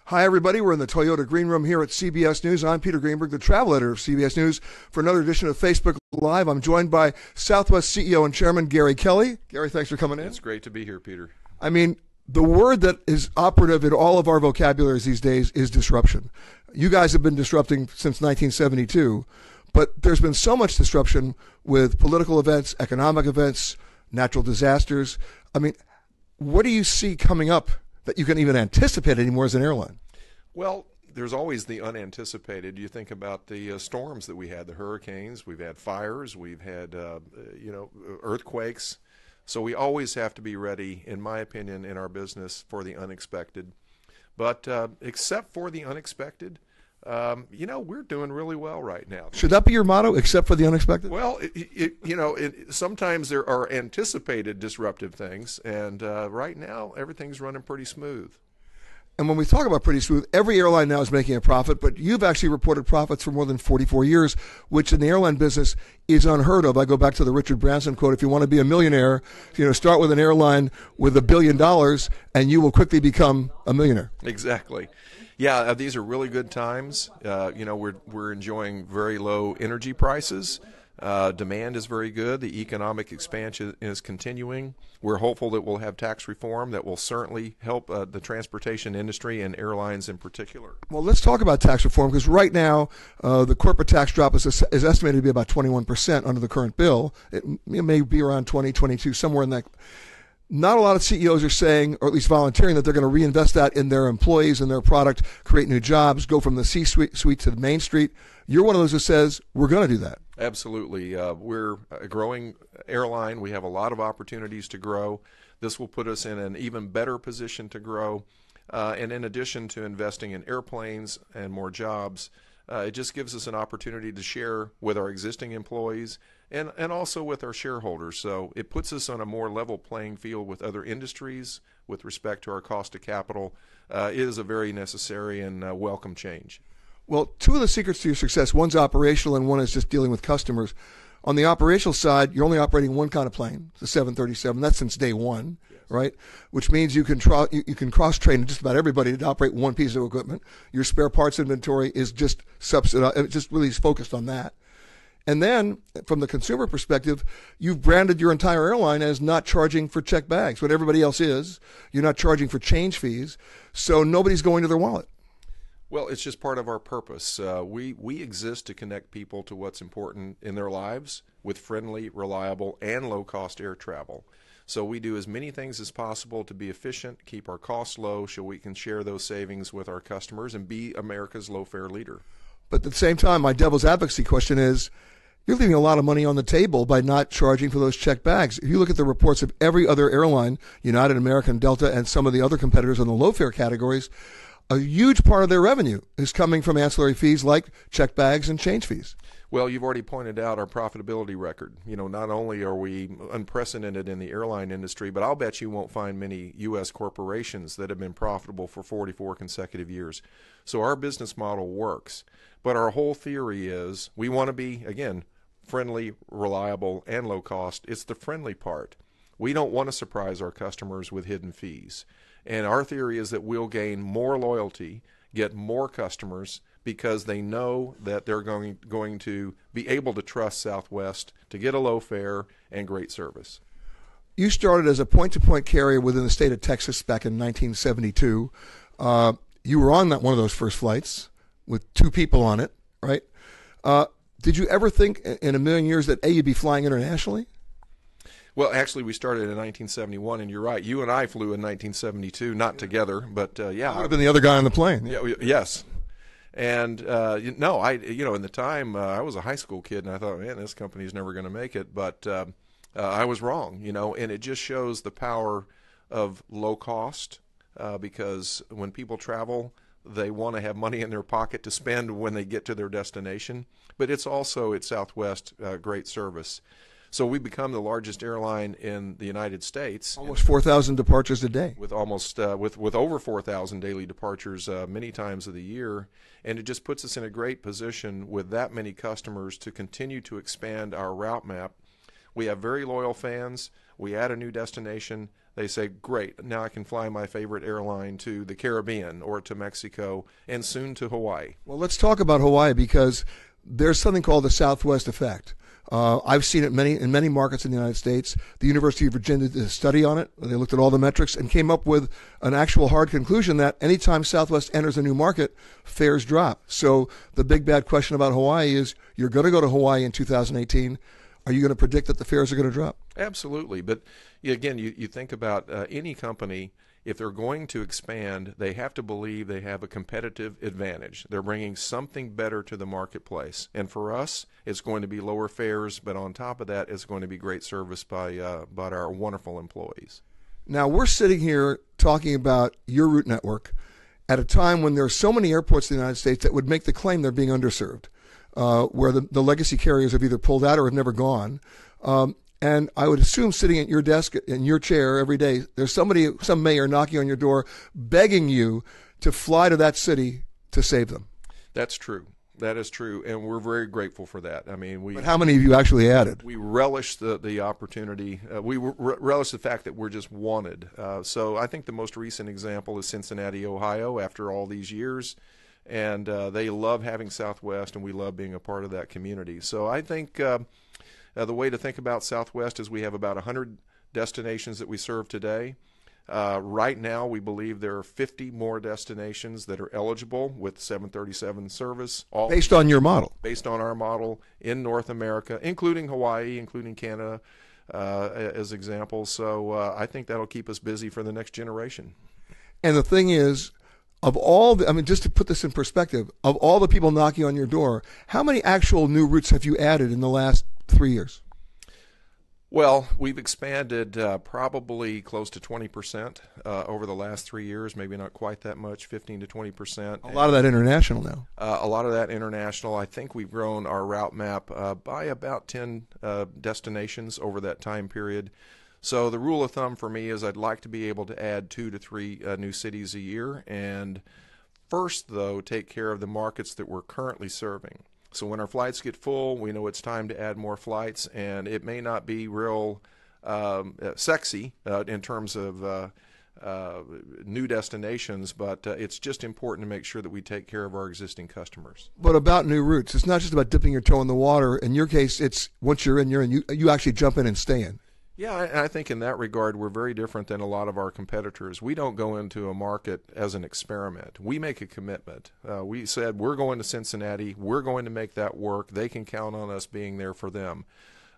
Hi, everybody. We're in the Toyota Green Room here at CBS News. I'm Peter Greenberg, the travel editor of CBS News, for another edition of Facebook Live. I'm joined by Southwest CEO and Chairman Gary Kelly. Gary, thanks for coming in. It's great to be here, Peter. I mean, the word that is operative in all of our vocabularies these days is disruption. You guys have been disrupting since 1972, but there's been so much disruption with political events, economic events, natural disasters. I mean, what do you see coming up that you can even anticipate anymore as an airline? Well, there's always the unanticipated. You think about the storms that we had, the hurricanes, we've had fires, we've had earthquakes. So we always have to be ready, in my opinion, in our business for the unexpected. But except for the unexpected, we're doing really well right now. Should that be your motto, except for the unexpected? Well, sometimes there are anticipated disruptive things, and right now everything's running pretty smooth. And when we talk about pretty smooth, every airline now is making a profit, but you've actually reported profits for more than 44 years, which in the airline business is unheard of. I go back to the Richard Branson quote: if you want to be a millionaire, start with an airline with $1 billion, and you will quickly become a millionaire. Exactly. Yeah, these are really good times. We're enjoying very low energy prices. Demand is very good. The economic expansion is continuing. We're hopeful that we'll have tax reform that will certainly help the transportation industry and airlines in particular. Well, let's talk about tax reform, because right now the corporate tax drop is estimated to be about 21% under the current bill. It may be around 20, 22, somewhere in that. Not a lot of CEOs are saying, or at least volunteering, that they're going to reinvest that in their employees and their product, create new jobs, go from the C-suite to the Main Street. You're one of those who says, we're going to do that. Absolutely. We're a growing airline. We have a lot of opportunities to grow. This will put us in an even better position to grow. And in addition to investing in airplanes and more jobs, it just gives us an opportunity to share with our existing employees and also with our shareholders. So it puts us on a more level playing field with other industries with respect to our cost of capital. It is a very necessary and welcome change. Well, two of the secrets to your success, one's operational and one is just dealing with customers. On the operational side, you're only operating one kind of plane, the 737. That's since day one, yes. Right? Which means you can cross-train just about everybody to operate one piece of equipment. Your spare parts inventory is just subsidized. It just really is focused on that. And then, from the consumer perspective, you've branded your entire airline as not charging for checked bags, what everybody else is. You're not charging for change fees, so nobody's going to their wallet. Well, it's just part of our purpose. We exist to connect people to what's important in their lives with friendly, reliable, and low-cost air travel. So we do as many things as possible to be efficient, keep our costs low so we can share those savings with our customers and be America's low-fare leader. But at the same time, my devil's advocacy question is, you're leaving a lot of money on the table by not charging for those checked bags. If you look at the reports of every other airline, United, American, Delta, and some of the other competitors in the low-fare categories, a huge part of their revenue is coming from ancillary fees like checked bags and change fees. Well, you've already pointed out our profitability record. Not only are we unprecedented in the airline industry, but I'll bet you won't find many U.S. corporations that have been profitable for 44 consecutive years. So our business model works. But our whole theory is we want to be, again, friendly, reliable, and low cost. It's the friendly part. We don't want to surprise our customers with hidden fees. And our theory is that we'll gain more loyalty, get more customers, because they know that they're going to be able to trust Southwest to get a low fare and great service. You started as a point-to-point carrier within the state of Texas back in 1972. You were on one of those first flights with two people on it, right? Did you ever think in a million years that, you'd be flying internationally? Well, actually, we started in 1971, and you're right. You and I flew in 1972, not together, but yeah. I would have been the other guy on the plane. Yeah, yes. And, in the time, I was a high school kid, and I thought, man, this company's never going to make it. But I was wrong, and it just shows the power of low cost because when people travel, they want to have money in their pocket to spend when they get to their destination. But it's also, at Southwest, great service. So we become the largest airline in the United States. Almost 4,000 departures a day. With with over 4,000 daily departures many times of the year. And it just puts us in a great position with that many customers to continue to expand our route map. We have very loyal fans. We add a new destination. They say, great, now I can fly my favorite airline to the Caribbean or to Mexico and soon to Hawaii. Well, let's talk about Hawaii because there's something called the Southwest effect. I've seen it in many markets in the United States. The University of Virginia did a study on it. They looked at all the metrics and came up with an actual hard conclusion that anytime Southwest enters a new market, fares drop. So the big bad question about Hawaii is, you're going to go to Hawaii in 2018. Are you going to predict that the fares are going to drop? Absolutely. But again, you think about any company, if they're going to expand, they have to believe they have a competitive advantage. They're bringing something better to the marketplace. And for us, it's going to be lower fares, but on top of that, it's going to be great service by our wonderful employees. Now, we're sitting here talking about your route network at a time when there are so many airports in the United States that would make the claim they're being underserved, where the legacy carriers have either pulled out or have never gone. And I would assume sitting at your desk in your chair every day, there's some mayor knocking on your door begging you to fly to that city to save them. That's true. That is true, and we're very grateful for that. I mean, But how many of you actually added? We relish the opportunity. We relish the fact that we're just wanted. So I think the most recent example is Cincinnati, Ohio, after all these years. And they love having Southwest, and we love being a part of that community. So I think the way to think about Southwest is we have about 100 destinations that we serve today. Right now, we believe there are 50 more destinations that are eligible with 737 service. All based on your model? Based on our model in North America, including Hawaii, including Canada as examples. So I think that'll keep us busy for the next generation. And the thing is, just to put this in perspective, of all the people knocking on your door, how many actual new routes have you added in the last 3 years? Well, we've expanded probably close to 20% over the last 3 years, maybe not quite that much, 15 to 20%. A lot of that international now. A lot of that international. I think we've grown our route map by about 10 destinations over that time period. So the rule of thumb for me is I'd like to be able to add 2 to 3 new cities a year. And first, though, take care of the markets that we're currently serving. So when our flights get full, we know it's time to add more flights, and it may not be real sexy in terms of new destinations, but it's just important to make sure that we take care of our existing customers. But about new routes, it's not just about dipping your toe in the water. In your case, it's once you're in, you actually jump in and stay in. Yeah, and I think in that regard, we're very different than a lot of our competitors. We don't go into a market as an experiment. We make a commitment. We said, we're going to Cincinnati. We're going to make that work. They can count on us being there for them.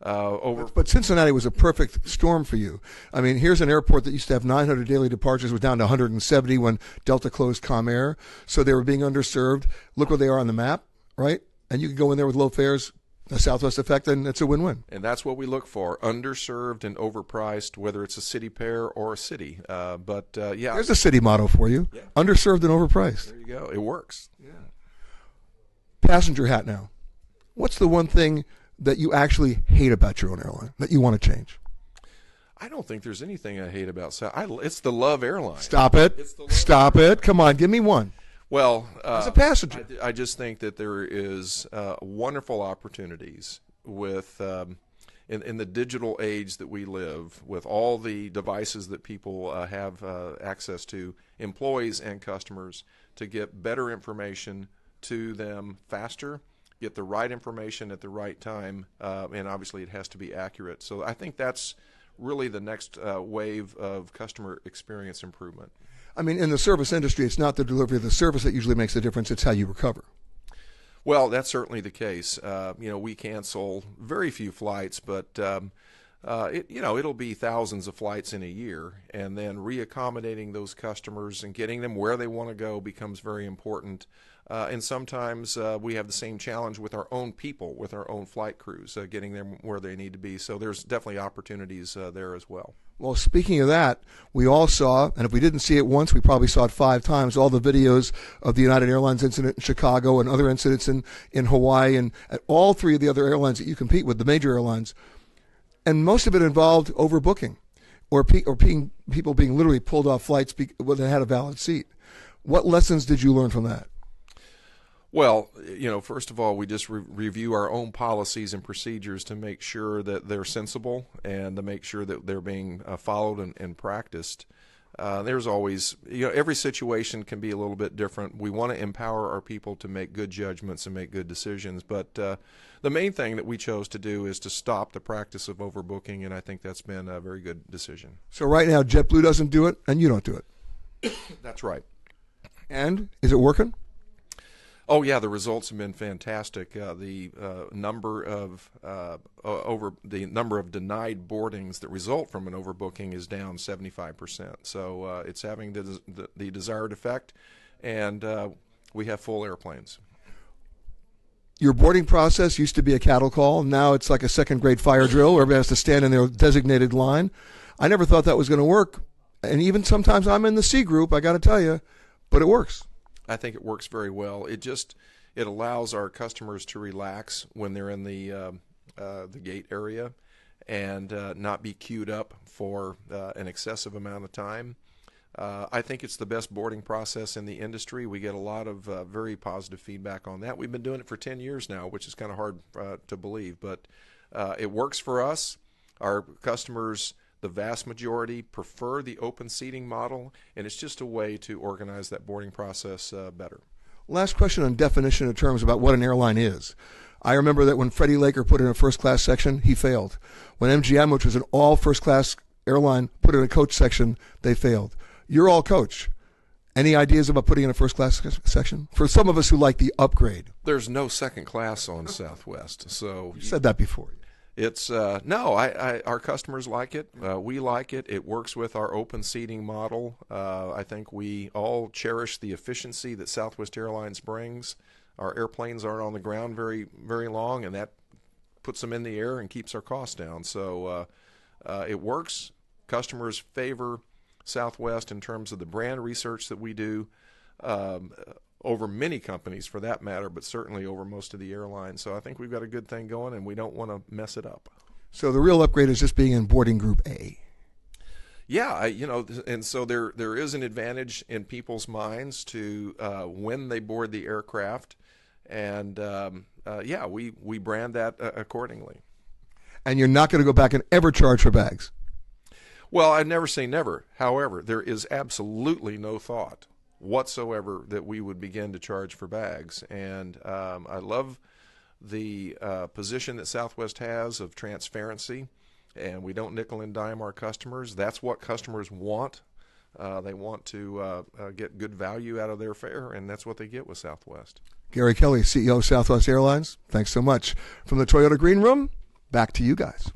But Cincinnati was a perfect storm for you. I mean, here's an airport that used to have 900 daily departures, was down to 170 when Delta closed Comair. So they were being underserved. Look where they are on the map, right? And you can go in there with low fares, a Southwest effect, and it's a win-win. And that's what we look for, underserved and overpriced, whether it's a city pair or a city. Yeah. There's a city motto for you, yeah. Underserved and overpriced. There you go. It works. Yeah. Passenger hat now. What's the one thing that you actually hate about your own airline that you want to change? I don't think there's anything I hate about South. It's the love airline. Stop it. Stop it. Come on, give me one. Well, as a passenger, I just think that there is wonderful opportunities with in the digital age that we live, with all the devices that people have access to, employees and customers, to get better information to them faster, get the right information at the right time, and obviously it has to be accurate. So I think that's really the next wave of customer experience improvement. I mean, in the service industry, it's not the delivery of the service that usually makes the difference. It's how you recover. Well, that's certainly the case. We cancel very few flights, but it'll be thousands of flights in a year, and then reaccommodating those customers and getting them where they want to go becomes very important. And sometimes we have the same challenge with our own people, with our own flight crews, getting them where they need to be. So there's definitely opportunities there as well. Well, speaking of that, we all saw, and if we didn't see it once, we probably saw it 5 times, all the videos of the United Airlines incident in Chicago and other incidents in Hawaii and at all 3 of the other airlines that you compete with, the major airlines. And most of it involved overbooking or people being literally pulled off flights when they had a valid seat. What lessons did you learn from that? Well, first of all, we just review our own policies and procedures to make sure that they're sensible and to make sure that they're being followed and practiced. There's always, every situation can be a little bit different. We want to empower our people to make good judgments and make good decisions. But the main thing that we chose to do is to stop the practice of overbooking, and I think that's been a very good decision. So right now, JetBlue doesn't do it, and you don't do it. That's right. And is it working? Oh yeah, the results have been fantastic. The number of denied boardings that result from an overbooking is down 75%. So it's having the desired effect, and we have full airplanes. Your boarding process used to be a cattle call. Now it's like a second-grade fire drill where everybody has to stand in their designated line. I never thought that was going to work, and even sometimes I'm in the C group. I got to tell you, but it works. I think it works very well. It allows our customers to relax when they're in the gate area and not be queued up for an excessive amount of time. I think it's the best boarding process in the industry. We get a lot of very positive feedback on that. We've been doing it for 10 years now, which is kind of hard to believe, but it works for us. Our customers, the vast majority, prefer the open seating model, and it's just a way to organize that boarding process better. Last question on definition of terms about what an airline is. I remember that when Freddie Laker put in a first-class section, he failed. When MGM, which was an all first-class airline, put in a coach section, they failed. You're all coach. Any ideas about putting in a first-class section? For some of us who like the upgrade. There's no second class on Southwest. So you said that before. It's our customers like it. We like it. It works with our open seating model. I think we all cherish the efficiency that Southwest Airlines brings. Our airplanes aren't on the ground very, very long, and that puts them in the air and keeps our costs down. So it works. Customers favor Southwest in terms of the brand research that we do. Over many companies for that matter, but certainly over most of the airlines. So I think we've got a good thing going, and we don't want to mess it up. So the real upgrade is just being in boarding group A. Yeah, and so there is an advantage in people's minds to when they board the aircraft, and we brand that accordingly. And you're not going to go back and ever charge for bags? Well, I'd never say never. However, there is absolutely no thought whatsoever that we would begin to charge for bags, and I love the position that Southwest has of transparency, and we don't nickel and dime our customers. That's what customers want. They want to get good value out of their fare, and that's what they get with Southwest. Gary Kelly, CEO of Southwest Airlines, thanks so much. From the Toyota Green Room, back to you guys.